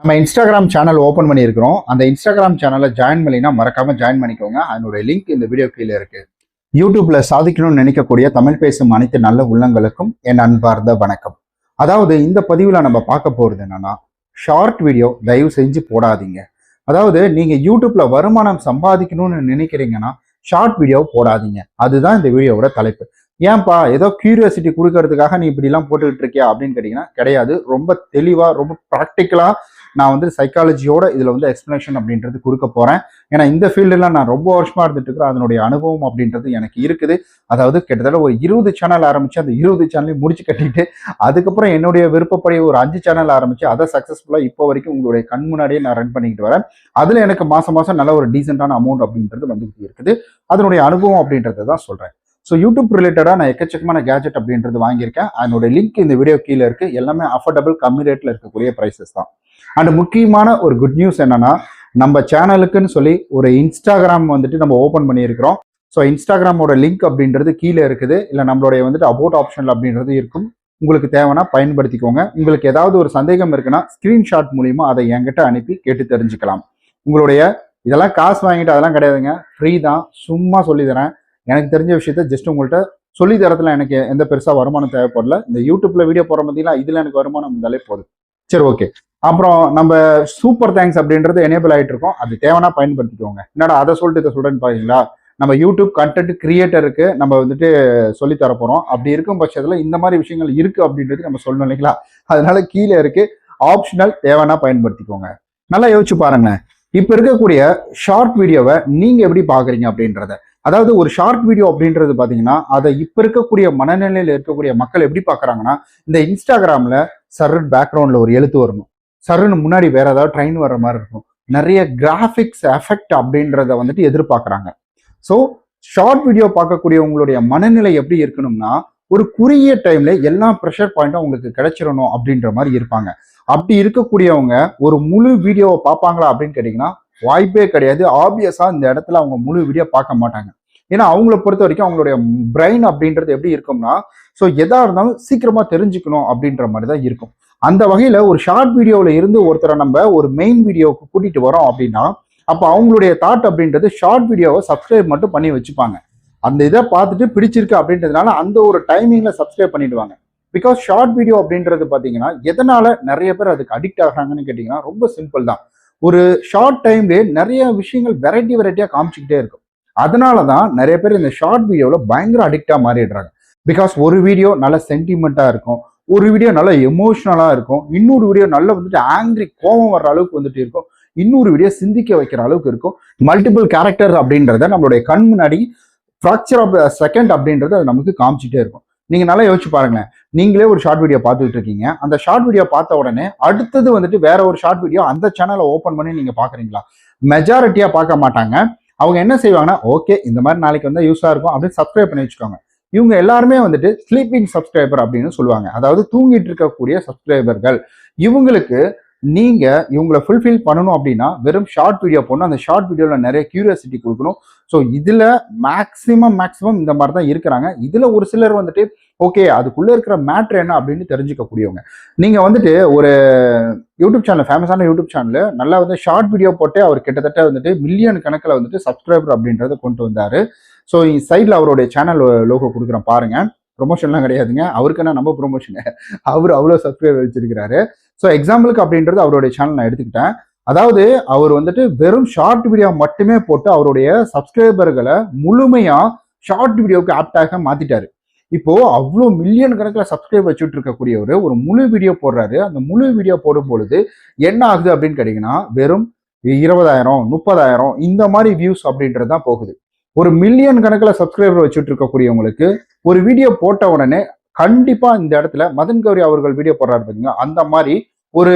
நம்ம Instagram channel open பண்ணியிருக்கிறோம். அந்த இன்ஸ்டாகிராம் சேனலை ஜாயின் பண்ணினா மறக்காம ஜாயின் பண்ணிக்கோங்க. அதனுடைய லிங்க் இந்த வீடியோ கீழே இருக்கு. யூடியூப்ல சாதிக்கணும்னு நினைக்கக்கூடிய தமிழ் பேசும் அனைத்து நல்ல உள்ளங்களுக்கும் என் அன்பார்ந்த வணக்கம். அதாவது இந்த பதிவுல நம்ம பார்க்க போறது என்னன்னா, ஷார்ட் வீடியோ தயவு செஞ்சு போடாதீங்க. அதாவது நீங்க யூடியூப்ல வருமானம் சம்பாதிக்கணும்னு நினைக்கிறீங்கன்னா ஷார்ட் வீடியோ போடாதீங்க. அதுதான் இந்த வீடியோவோட தலைப்பு. ஏன்பா ஏதோ கியூரியாசிட்டி கொடுக்கறதுக்காக நீ இப்படி எல்லாம் போட்டுக்கிட்டு இருக்கியா அப்படின்னு கேட்டீங்கன்னா கிடையாது. ரொம்ப தெளிவா ரொம்ப ப்ராக்டிக்கலா நான் சைக்காலஜியோட இதுல எக்ஸ்பிளனேஷன் அப்படின்றது கொடுக்க போறேன். ஏன்னா இந்த ஃபீல்டுலாம் நான் ரொம்ப வருஷமா இருந்துட்டு இருக்கிறேன். அதனுடைய அனுபவம் அப்படின்றது எனக்கு இருக்குது. அதாவது கிட்டத்தட்ட ஒரு 20 சேனல் ஆரம்பிச்சு அந்த 20 சேனலையும் முடிச்சு கட்டிட்டு அதுக்கப்புறம் என்னுடைய விருப்பப்படி ஒரு 5 சேனல் ஆரம்பிச்சு அதை சக்சஸ்ஃபுல்லா இப்போ வரைக்கும் உங்களுடைய கண் முன்னாடியே நான் ரன் பண்ணிக்கிட்டு வரேன். அதுல எனக்கு மாசம் மாசம் நல்ல ஒரு டீசென்டான அமௌண்ட் அப்படின்றது வந்துகிட்டு இருக்குது. அதனுடைய அனுபவம் அப்படின்றத தான் சொல்றேன். ஸோ யூடியூப் ரிலேட்டடாக நான் எக்கச்சக்கமான கேஜெட் அப்படின்றது வாங்கியிருக்கேன். அதனுடைய லிங்க் இந்த வீடியோ கீழே இருக்கு. எல்லாமே அஃபோர்டபுள் கம்மி ரேட்ல இருக்கக்கூடிய ப்ரைஸஸ் தான். அண்ட் முக்கியமான ஒரு குட் நியூஸ் என்னன்னா, நம்ம சேனலுக்குன்னு சொல்லி ஒரு இன்ஸ்டாகிராம் நம்ம ஓப்பன் பண்ணியிருக்கிறோம். ஸோ இன்ஸ்டாகிராமோட லிங்க் அப்படின்றது கீழே இருக்குது. இல்லை நம்மளுடைய அபவுட் ஆப்ஷன்ல அப்படின்றது இருக்கும். உங்களுக்கு தேவைன்னா பயன்படுத்திக்கோங்க. உங்களுக்கு ஏதாவது ஒரு சந்தேகம் இருக்குன்னா ஸ்கிரீன்ஷாட் மூலியமா அதை என்கிட்ட அனுப்பி கேட்டு தெரிஞ்சுக்கலாம். உங்களுடைய இதெல்லாம் காசு வாங்கிட்டு அதெல்லாம் கிடையாதுங்க, ஃப்ரீ தான். சும்மா சொல்லி தரேன். எனக்கு தெரிஞ்ச விஷயத்த ஜஸ்ட் உங்கள்கிட்ட சொல்லி தரத்துல எனக்கு எந்த பெருசா வருமானம் தேவைப்படல. இந்த யூடியூப்ல வீடியோ போற பார்த்தீங்களா, இதுல எனக்கு வருமானம் இருந்தாலே போதும். சரி, ஓகே. அப்புறம் நம்ம சூப்பர் தேங்க்ஸ் அப்படின்றது எனேபிள் ஆகிட்டு இருக்கோம். அது தேவைன்னா பயன்படுத்திக்கோங்க. என்னடா அதை சொல்லிட்டு இதை சொல்றேன்னு பாத்தீங்களா, நம்ம யூடியூப் கண்டென்ட் கிரியேட்டருக்கு நம்ம சொல்லி தர போறோம். அப்படி இருக்கும் பட்சத்துல இந்த மாதிரி விஷயங்கள் இருக்கு அப்படின்றது நம்ம சொல்லணும் இல்லைங்களா. அதனால கீழே இருக்கு ஆப்ஷனல், தேவைன்னா பயன்படுத்திக்கோங்க. நல்லா யோசிச்சு பாருங்க. இப்ப இருக்கக்கூடிய ஷார்ட் வீடியோவை நீங்க எப்படி பாக்குறீங்க அப்படின்றத. அதாவது ஒரு ஷார்ட் வீடியோ அப்படின்றது பாத்தீங்கன்னா, அதை இப்ப இருக்கக்கூடிய மனநிலையில இருக்கக்கூடிய மக்கள் எப்படி பாக்குறாங்கன்னா, இந்த இன்ஸ்டாகிராம்ல சர்ன்னு பேக்ரவுண்ட்ல ஒரு எழுத்து வரணும், சர்ன்னு முன்னாடி வேற ஏதாவது ட்ரெயின் வர்ற மாதிரி இருக்கும், நிறைய கிராஃபிக்ஸ் எஃபெக்ட் அப்படின்றத எதிர்பார்க்கறாங்க. ஸோ ஷார்ட் வீடியோ பார்க்கக்கூடிய உங்களுடைய மனநிலை எப்படி இருக்கணும்னா, ஒரு குறுகிய டைம்ல எல்லா ப்ரெஷர் பாயிண்ட்டும் உங்களுக்கு கிடைச்சிடணும் அப்படின்ற மாதிரி இருப்பாங்க. அப்படி இருக்கக்கூடியவங்க ஒரு முழு வீடியோவை பார்ப்பாங்களா அப்படின்னு கேட்டீங்கன்னா வாய்ப்பே கிடையாது. ஆப்வியஸா இந்த இடத்துல அவங்க முழு வீடியோ பார்க்க மாட்டாங்க. ஏன்னா அவங்கள பொறுத்த வரைக்கும் அவங்களுடைய பிரெயின் அப்படின்றது எப்படி இருக்கும்னா, ஸோ எதா இருந்தாலும் சீக்கிரமா தெரிஞ்சுக்கணும் அப்படின்ற மாதிரி தான் இருக்கும். அந்த வகையில ஒரு ஷார்ட் வீடியோவில் இருந்து ஒருத்தரை நம்ம ஒரு மெயின் வீடியோவுக்கு கூட்டிட்டு வரோம் அப்படின்னா, அப்போ அவங்களுடைய தாட் அப்படின்றது ஷார்ட் வீடியோவை சப்ஸ்கிரைப் மட்டும் பண்ணி வச்சுப்பாங்க. அந்த இதை பார்த்துட்டு பிடிச்சிருக்கு அப்படின்றதுனால அந்த ஒரு டைமிங்ல சப்ஸ்கிரைப் பண்ணிடுவாங்க. பிகாஸ் ஷார்ட் வீடியோ அப்படின்றது பார்த்தீங்கன்னா எதனால நிறைய பேர் அதுக்கு அடிக்ட் ஆகிறாங்கன்னு கேட்டிங்கன்னா ரொம்ப சிம்பிள் தான். ஒரு ஷார்ட் டைம்லேயே நிறைய விஷயங்கள் வெரைட்டியா காமிச்சுக்கிட்டே இருக்கும். அதனால தான் நிறைய பேர் இந்த ஷார்ட் வீடியோவில் பயங்கர அடிக்டா மாறிடுறாங்க. பிகாஸ் ஒரு வீடியோ நல்ல சென்டிமெண்டா இருக்கும், ஒரு வீடியோ நல்ல எமோஷனலா இருக்கும், இன்னொரு வீடியோ நல்ல ஆங்கிரி கோபம் வர்ற அளவுக்கு இருக்கும், இன்னொரு வீடியோ சிந்திக்க வைக்கிற அளவுக்கு இருக்கும். மல்டிபிள் கேரக்டர் அப்படின்றத நம்மளுடைய கண் முன்னாடி ஃப்ராக்சர் ஆஃப் செகண்ட் அப்படின்றது அது நமக்கு காமிச்சிட்டே இருக்கும். நீங்க நல்லா யோசிச்சு பாருங்களேன். நீங்களே ஒரு ஷார்ட் வீடியோ பார்த்துட்டு இருக்கீங்க. அந்த ஷார்ட் வீடியோ பார்த்த உடனே அடுத்தது வேற ஒரு ஷார்ட் வீடியோ அந்த சேனலை ஓப்பன் பண்ணி நீங்க பாக்குறீங்களா? மெஜாரிட்டியா பார்க்க மாட்டாங்க. அவங்க என்ன செய்வாங்கன்னா, ஓகே இந்த மாதிரி நாளைக்கு யூஸா இருக்கும் அப்படின்னு சப்ஸ்கிரைப் பண்ணி வச்சுக்கோங்க. இவங்க எல்லாருமே ஸ்லீப்பிங் சப்ஸ்கிரைபர் அப்படின்னு சொல்லுவாங்க. அதாவது தூங்கிட்டு இருக்கக்கூடிய சப்ஸ்கிரைபர்கள். இவங்களுக்கு நீங்க இவங்களை ஃபுல்ஃபில் பண்ணணும் அப்படின்னா வெறும் ஷார்ட் வீடியோ போடணும். அந்த ஷார்ட் வீடியோல நிறைய கியூரியாசிட்டி கொடுக்கணும். ஸோ இதுல மேக்சிமம் இந்த மாதிரி தான் இருக்கிறாங்க. இதுல ஒரு சிலர் ஓகே அதுக்குள்ள இருக்கிற மேட்ரு என்ன அப்படின்னு தெரிஞ்சுக்கக்கூடியவங்க. நீங்க ஒரு யூடியூப் சேனல், ஃபேமஸான யூடியூப் சேனல் நல்லா ஷார்ட் வீடியோ போட்டு அவர் கிட்டத்தட்ட மில்லியன் கணக்கில் சப்ஸ்கிரைபர் அப்படின்றத கொண்டு வந்தாரு. ஸோ சைட்ல அவருடைய சேனல் லோகோ கொடுக்குறேன் பாருங்க. ப்ரொமோஷன்லாம் கிடையாதுங்க, அவருக்குன்னா நம்ம ப்ரொமோஷன். அவர் அவ்வளோ சப்ஸ்கிரைபர் வச்சிருக்கிறாரு. ஸோ எக்ஸாம்பிளுக்கு அப்படின்றது அவருடைய சேனல் நான் எடுத்துக்கிட்டேன். அதாவது அவர் வெறும் ஷார்ட் வீடியோ மட்டுமே போட்டு அவருடைய சப்ஸ்கிரைபர்களை முழுமையா ஷார்ட் வீடியோவுக்கு ஆப்டாக மாத்திட்டாரு. இப்போ அவ்வளோ மில்லியன் கணக்கில் சப்ஸ்கிரைப் வச்சுட்டு இருக்கக்கூடியவர் ஒரு முழு வீடியோ போடுறாரு. அந்த முழு வீடியோ போடும் பொழுது என்ன ஆகுது அப்படின்னு கேட்டீங்கன்னா வெறும் 20,000 30,000 இந்த மாதிரி வியூஸ் அப்படின்றது தான் போகுது. ஒரு மில்லியன் கணக்கில் சப்ஸ்கிரைபர் வச்சுட்டு இருக்கக்கூடியவங்களுக்கு ஒரு வீடியோ போட்ட உடனே கண்டிப்பா இந்த இடத்துல மதன் கௌரி அவர்கள் வீடியோ போடுறாரு பார்த்தீங்கன்னா அந்த மாதிரி ஒரு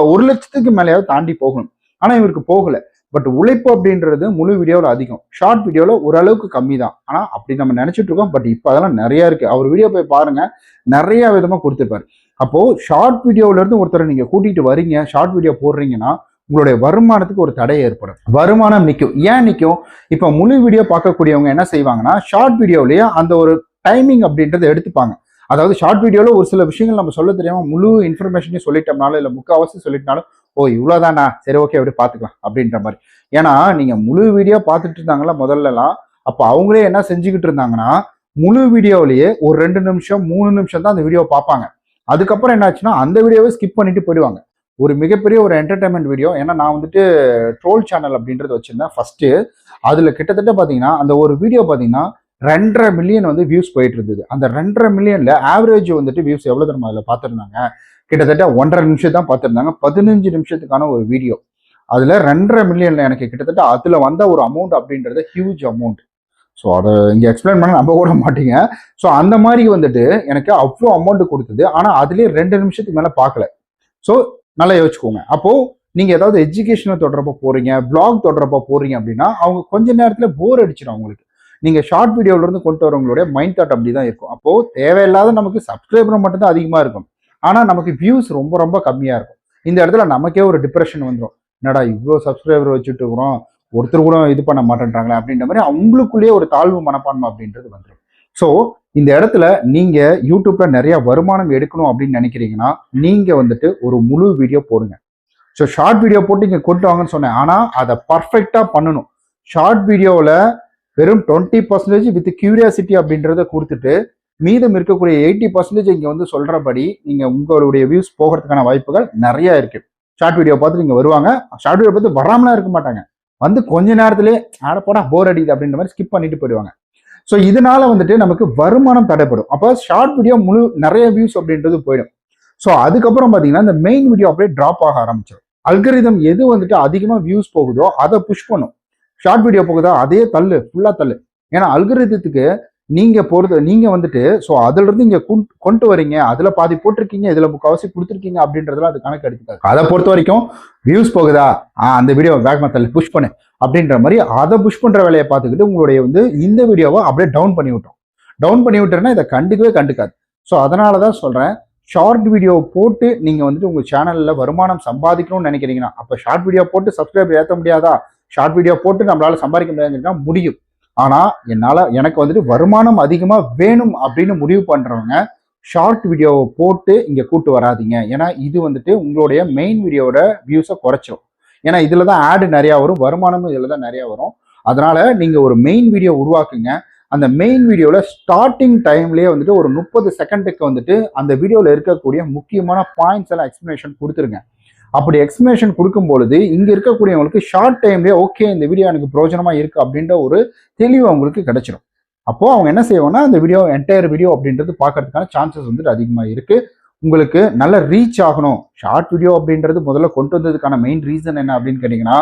1 லட்சத்துக்கு மேலேயாவது தாண்டி போகணும். ஆனா இவருக்கு போகல. பட் உழைப்பு அப்படின்றது முழு வீடியோவில் அதிகம், ஷார்ட் வீடியோல ஓரளவுக்கு கம்மி தான். ஆனா அப்படி நம்ம நினைச்சிட்டு இருக்கோம். பட் இப்போ அதெல்லாம் நிறைய இருக்கு. அவர் வீடியோ போய் பாருங்க, நிறைய விதமா கொடுத்துருப்பாரு. அப்போ ஷார்ட் வீடியோல இருந்து ஒருத்தரை நீங்க கூட்டிட்டு வரீங்க, ஷார்ட் வீடியோ போடுறீங்கன்னா உங்களுடைய வருமானத்துக்கு ஒரு தடை ஏற்படும். வருமானம் நிற்கும். ஏன் நிற்கும்? இப்போ முழு வீடியோ பார்க்கக்கூடியவங்க என்ன செய்வாங்கன்னா ஷார்ட் வீடியோலயே அந்த ஒரு டைமிங் அப்படின்றத எடுத்துப்பாங்க. அதாவது ஷார்ட் வீடியோல ஒரு சில விஷயங்கள் நம்ம சொல்ல தெரியாம முழு இன்ஃபர்மேஷனையும் சொல்லிட்டோம்னாலும் இல்லை முக்கால்வாசி சொல்லிட்டனாலும் ஓ இவ்வளோதானா, சரி ஓகே அப்படி பார்த்துக்கலாம் அப்படின்ற மாதிரி. ஏன்னா நீங்க முழு வீடியோ பார்த்துட்டு இருந்தாங்களா முதல்லலாம், அப்போ அவங்களே என்ன செஞ்சுக்கிட்டு இருந்தாங்கன்னா முழு வீடியோவிலேயே ஒரு 2 நிமிஷம் 3 நிமிஷம் தான் அந்த வீடியோ பார்ப்பாங்க. அதுக்கப்புறம் என்னாச்சுன்னா அந்த வீடியோவை ஸ்கிப் பண்ணிட்டு போயிடுவாங்க. ஒரு மிகப்பெரிய ஒரு என்டர்டைன்மெண்ட் வீடியோ. ஏன்னா நான் வந்துட்டு ட்ரோல் சேனல் அப்படின்றது வச்சிருந்தேன் ஃபர்ஸ்ட். அதுல கிட்டத்தட்ட பாத்தீங்கன்னா அந்த ஒரு வீடியோ பாத்தீங்கன்னா 2.5 மில்லியன் வந்து வியூஸ் போயிட்டு இருந்தது. அந்த 2.5 மில்லியன்ல ஆவரேஜ் வந்துட்டு வியூஸ் எவ்வளவு தரமா அதுல பார்த்திருந்தாங்க, கிட்டத்தட்ட 1.5 நிமிஷம் தான் பார்த்திருந்தாங்க. 15 நிமிஷத்துக்கான ஒரு வீடியோ. அதுல 2.5 மில்லியன்ல எனக்கு கிட்டத்தட்ட அதுல வந்த ஒரு அமௌண்ட் அப்படின்றது ஹியூஜ் அமௌண்ட். ஸோ அதை இங்கே எக்ஸ்பிளைன் பண்ண நம்ப கூட மாட்டீங்க. ஸோ அந்த மாதிரி வந்துட்டு எனக்கு அவ்வளோ அமௌண்ட் கொடுத்தது. ஆனால் அதுலேயே 2 நிமிஷத்துக்கு மேலே பார்க்கல. ஸோ நல்லா யோசிச்சுக்கோங்க. அப்போ நீங்க ஏதாவது எஜுகேஷனல் தொடர்பா போறீங்க, பிளாக் தொடர்பா போறீங்க அப்படின்னா அவங்க கொஞ்ச நேரத்துல போர் அடிச்சிடும் அவங்களுக்கு. நீங்க ஷார்ட் வீடியோல இருந்து கொண்டு வரவங்களுடைய மைண்ட் தாட் அப்படிதான் இருக்கும். அப்போ தேவையில்லாத நமக்கு சப்ஸ்கிரைபர் மட்டும் தான் அதிகமா இருக்கும், ஆனா நமக்கு வியூஸ் ரொம்ப ரொம்ப கம்மியா இருக்கும். இந்த இடத்துல நமக்கே ஒரு டிப்ரெஷன் வந்துடும். என்னடா இவ்வளோ சப்ஸ்கிரைபர் வச்சுட்டு இருக்கிறோம், ஒருத்தர் கூட இது பண்ண மாட்டேன்றாங்களே அப்படின்ற மாதிரி அவங்களுக்குள்ளேயே ஒரு தாழ்வு மனப்பான்மை அப்படின்றது வந்துடும். ஸோ இந்த இடத்துல நீங்க யூடியூப்ல நிறைய வருமானம் எடுக்கணும் அப்படின்னு நினைக்கிறீங்கன்னா நீங்க வந்துட்டு ஒரு முழு வீடியோ போடுங்க. ஸோ ஷார்ட் வீடியோ போட்டு இங்கே கொண்டு வாங்கன்னு சொன்னேன், ஆனால் அதை பர்ஃபெக்டாக பண்ணணும். ஷார்ட் வீடியோவில் வெறும் 20% வித் கியூரியாசிட்டி அப்படின்றத கொடுத்துட்டு மீதம் இருக்கக்கூடிய 80% இங்கே வந்து சொல்கிறபடி நீங்கள் உங்களுடைய வியூஸ் போகிறதுக்கான வாய்ப்புகள் நிறைய இருக்கு. ஷார்ட் வீடியோ பார்த்து நீங்கள் வருவாங்க, ஷார்ட் வீடியோ பார்த்து வராமலாம் இருக்க மாட்டாங்க, வந்து கொஞ்ச நேரத்திலே ஆட போடா போர் அடிக்குது அப்படின்ற மாதிரி ஸ்கிப் பண்ணிட்டு போயிடுவாங்க. ஸோ இதனால வந்துட்டு நமக்கு வருமானம் தடைப்படும். அப்போ ஷார்ட் வீடியோ நிறைய வியூஸ் அப்படின்றது போயிடும். ஸோ அதுக்கப்புறம் பார்த்தீங்கன்னா இந்த மெயின் வீடியோ அப்படியே ட்ராப் ஆக ஆரம்பிச்சிடும். அல்கரிதம் எது வந்துட்டு அதிகமாக வியூஸ் போகுதோ அதை புஷ் பண்ணும். ஷார்ட் வீடியோ போகுதா அதே தள்ளு, ஃபுல்லாக தள்ளு. ஏன்னா அல்கரிதத்துக்கு நீங்க வந்துட்டு ஸோ அதுல இருந்து இங்க கொண்டு வரீங்க, அதுல பாதி போட்டிருக்கீங்க, இதுல முக்கால்வாசி கொடுத்துருக்கீங்க அப்படின்றதுல அது கணக்கு எடுத்துக்காது. அதை பொறுத்த வரைக்கும் வியூஸ் போகுதா, அந்த வீடியோ வேகமா தள்ளு, புஷ் பண்ணு அப்படின்ற மாதிரி அதை புஷ் பண்ற வேலையை பார்த்துக்கிட்டு உங்களுடைய வந்து இந்த வீடியோவை அப்படியே டவுன் பண்ணி விட்டோம். டவுன் பண்ணி விட்டுறேன்னா இதை கண்டுக்கவே கண்டுக்காது. ஸோ அதனாலதான் சொல்றேன், ஷார்ட் வீடியோ போட்டு நீங்க வந்துட்டு உங்க சேனல்ல வருமானம் சம்பாதிக்கணும்னு நினைக்கிறீங்கன்னா அப்ப ஷார்ட் வீடியோ போட்டு சப்ஸ்கிரைபர் ஏற்ற முடியாதா, ஷார்ட் வீடியோ போட்டு நம்மளால சம்பாதிக்க முடியாதுன்னா முடியும். ஆனா எனக்கு வந்துட்டு வருமானம் அதிகமா வேணும் அப்படின்னு முடிவு பண்றவங்க ஷார்ட் வீடியோவை போட்டு இங்க கூட்டு வராதிங்க. ஏன்னா இது வந்துட்டு உங்களுடைய மெயின் வீடியோட வியூஸை குறைச்சிடும். ஏன்னா இதுலதான் ஆடு நிறைய வரும், வருமானமும் இதுலதான் நிறைய வரும். அதனால நீங்க ஒரு மெயின் வீடியோ உருவாக்குங்க. அந்த மெயின் வீடியோவில் ஸ்டார்டிங் டைம்லேயே வந்துட்டு ஒரு 30 செகண்டுக்கு வந்துட்டு அந்த வீடியோவில் இருக்கக்கூடிய முக்கியமான பாயிண்ட்ஸ் எல்லாம் எக்ஸ்பிளனேஷன் கொடுத்துருங்க. அப்படி எக்ஸ்பிளனேஷன் கொடுக்கும் பொழுது இங்கே இருக்கக்கூடியவங்களுக்கு ஷார்ட் டைம்லேயே ஓகே இந்த வீடியோ எனக்கு பிரோஜனமாக இருக்குது அப்படின்ற ஒரு தெளிவு அவங்களுக்கு கிடைச்சிடும். அப்போது அவங்க என்ன செய்வாங்கன்னா அந்த வீடியோ என்டையர் வீடியோ அப்படின்றது பார்க்கறதுக்கான சான்சஸ் வந்துட்டு அதிகமாக இருக்குது. உங்களுக்கு நல்ல ரீச் ஆகணும். ஷார்ட் வீடியோ அப்படின்றது முதல்ல கொண்டு வந்ததுக்கான மெயின் ரீசன் என்ன அப்படின்னு கேட்டிங்கன்னா,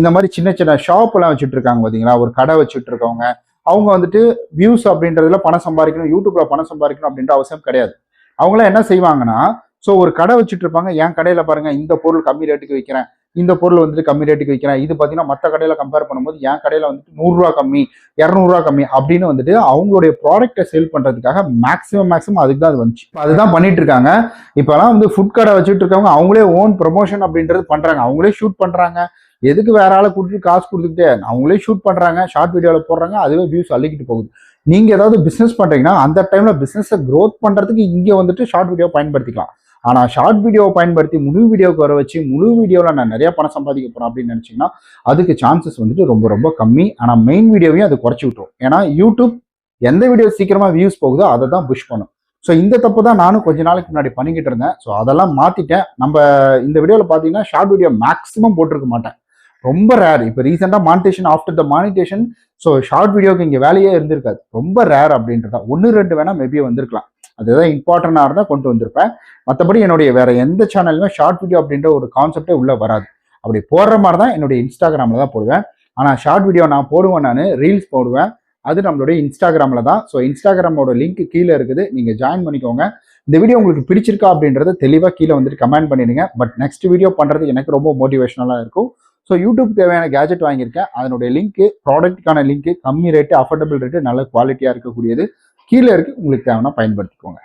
இந்த மாதிரி சின்ன சின்ன ஷாப் எல்லாம் வச்சுட்டு இருக்காங்க பார்த்தீங்களா, ஒரு கடை வச்சுட்டு இருக்கவங்க, அவங்க வந்துட்டு வியூஸ் அப்படின்றதுல பணம் சம்பாதிக்கணும், யூடியூப்ல பணம் சம்பாதிக்கணும் அப்படின்ற அவசியம் கிடையாது. அவங்களாம் என்ன செய்வாங்கன்னா, ஸோ ஒரு கடை வச்சுட்டு இருப்பாங்க, என் கடையில பாருங்க இந்த பொருள் கம்மி ரேட்டுக்கு விற்கிறேன், இந்த பொருள் வந்துட்டு கம்மி ரேட்டுக்கு விற்கிறேன், இது பார்த்தீங்கன்னா மற்ற கடையில கம்பேர் பண்ணும்போது என் கடையில வந்துட்டு 100 ரூபா கம்மி, 200 ரூபா கம்மி அப்படின்னு வந்துட்டு அவங்களுடைய ப்ராடக்டை சேல் பண்றதுக்காக மேக்ஸிமம் அதுக்கு தான் அது வந்துச்சு. அதுதான் பண்ணிட்டு இருக்காங்க. இப்பெல்லாம் வந்து ஃபுட் கடை வச்சுட்டு இருக்கவங்க அவங்களே ஓன் ப்ரொமோஷன் அப்படின்றது பண்றாங்க, அவங்களே ஷூட் பண்றாங்க. எதுக்கு வேற ஆளை கொடுத்துட்டு காசு கொடுத்துக்கிட்டே, அவங்களே ஷூட் பண்றாங்க, ஷார்ட் வீடியோவில் போடுறாங்க, அதுவே வியூஸ் அள்ளிக்கிட்டு போகுது. நீங்க ஏதாவது பிசினஸ் பண்றீங்கன்னா அந்த டைம்ல பிசினஸை க்ரோத் பண்றதுக்கு இங்க வந்துட்டு ஷார்ட் வீடியோ பயன்படுத்திக்கலாம். ஆனா ஷார்ட் வீடியோவை பயன்படுத்தி முழு வீடியோக்கு வர வச்சு முழு வீடியோவில் நான் நிறைய பணம் சம்பாதிக்க போறேன் அப்படின்னு நினைச்சீங்கன்னா அதுக்கு சான்சஸ் வந்துட்டு ரொம்ப ரொம்ப கம்மி. ஆனா மெயின் வீடியோவையும் அது குறைச்சி விட்டுரும். ஏன்னா யூடியூப் எந்த வீடியோ சீக்கிரமா வியூஸ் போகுதோ அதை தான் புஷ் பண்ணும். ஸோ இந்த தப்பு தான் நானும் கொஞ்ச நாளைக்கு முன்னாடி பண்ணிக்கிட்டு இருந்தேன். ஸோ அதெல்லாம் மாத்திட்டேன். நம்ம இந்த வீடியோவில் பார்த்தீங்கன்னா ஷார்ட் வீடியோ மேக்ஸிமம் போட்டிருக்க மாட்டேன், ரொம்ப ரேர். இப்போ ரீசெண்டாக monetisation, after the monetisation so short வீடியோக்கு இங்கே வேலையே இருந்திருக்காது, ரொம்ப ரேர் அப்படின்றதா. 1-2 வேணா மேபி வந்திருக்கலாம், அதுதான் இம்பார்ட்டண்டாக இருந்தால் கொண்டு வந்திருப்பேன். மற்றபடி என்னுடைய வேற எந்த சேனலுமே ஷார்ட் வீடியோ அப்படின்ற ஒரு கான்செப்டே உள்ள வராது. அப்படி போடுற மாதிரி தான் என்னுடைய இன்ஸ்டாகிராமில் தான் போடுவேன். ஆனால் ஷார்ட் வீடியோ நான் போடுவேன், நான் ரீல்ஸ் போடுவேன், அது நம்மளுடைய இன்ஸ்டாகிராமில் தான். ஸோ இன்ஸ்டாகிராமோட லிங்க் கீழே இருக்குது, நீங்கள் ஜாயின் பண்ணிக்கோங்க. இந்த வீடியோ உங்களுக்கு பிடிச்சிருக்கா அப்படின்றத தெளிவாக கீழே வந்துட்டு கமெண்ட் பண்ணிடுங்க. பட் நெக்ஸ்ட் வீடியோ பண்ணுறது எனக்கு ரொம்ப மோட்டிவேஷனலாக இருக்கும். ஸோ யூடியூப் தேவையான கேஜெட் வாங்கியிருக்கேன், அதனுடைய லிங்க்கு, ப்ராடக்ட்டுக்கான லிங்க்கு, கம்மி ரேட்டு, அஃபோர்டபுள் ரேட்டு, நல்ல குவாலிட்டியாக இருக்கக்கூடியது கீழே இருக்குது, உங்களுக்கு தேவைன்னா பயன்படுத்திக்கோங்க.